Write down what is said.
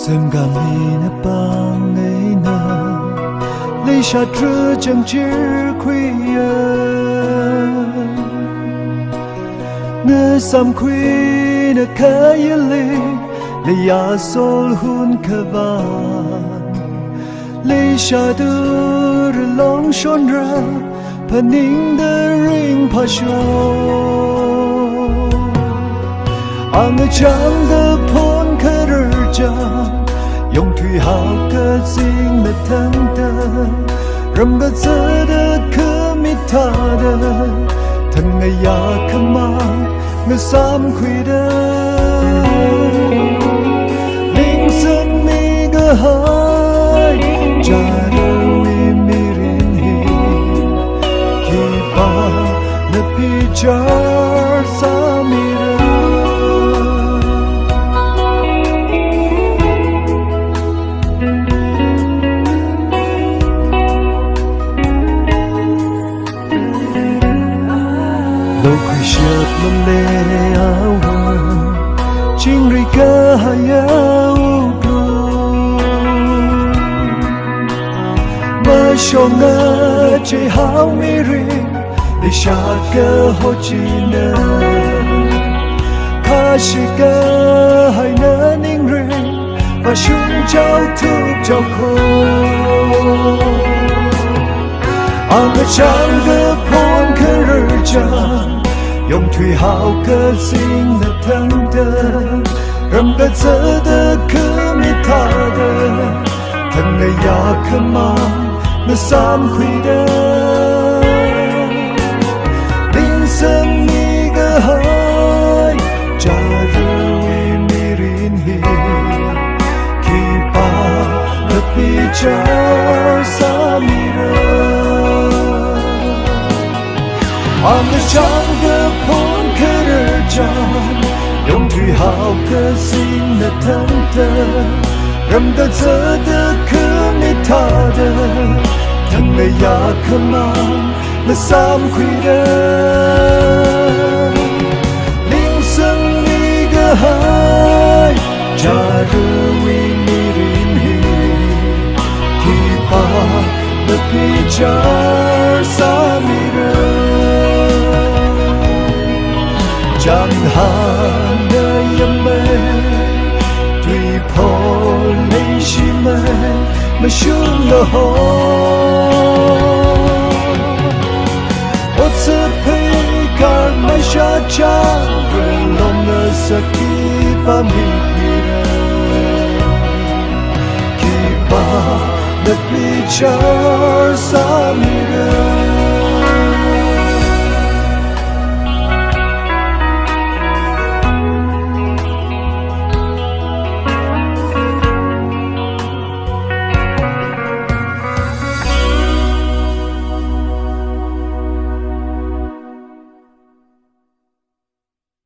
Xem gà mi nè bang ấy nè lấy xa trưa chẳng chia khuya nè sam khuya nè khá yê lấy ya sol hun khá vàng lấy xa đưa lòng son ra pa ninh đơ ring pa show ang chang đơ phôn khá rơ chang Yong thủy hào cơ dinh mẹ thân đơ Râm gật dơ đơ cơ mi thà đơ Thân ngày ya khá mang ngờ xám khuy đơ Linh dân mi gơ hai Cha đơ mi mi rin hi Khi ba nè pi char sa mi đơ Đâu khuy shớt lông lê áo hờ Chinh rì cơ hai áo đô Mà shô ngơ chê hao mi rì Để xa cơ hô chi nơ Khá shì cơ hai nơ ninh rì Và shung cháu thức cháu khô Ang chang gơ phôn khá rơ chang Yong thủy hào cơ dinh nè thân đơ Râm gật dơ đơ cứ mi thà đơ Thân ngày ya khá mang nè xám khuy đơ Linh dân mi gơ hai Cha rơ uy mi rin hi Khi ba nè pi char sa mi rơ Ang chang gơ phôn khá rơ chang Yong thủy hào cơ dinh nè thân đơ Râm gật dơ đơ cứ mi thà đơ Thân ngày ya khá mang nè xám khuy đơ Linh dân mi gơ hai Cha rơ uy mi rin hi Khi ba nè pi char sa mi rơ Chẳng hạn nơi yếm mê Tùy phô lấy xì mê Mà xuống lỡ hô Ốt sơ phê cả mai xa chang Về lòng ngờ sa kỳ ba mi rơ Kỳ ba đất bi char sa mi rơ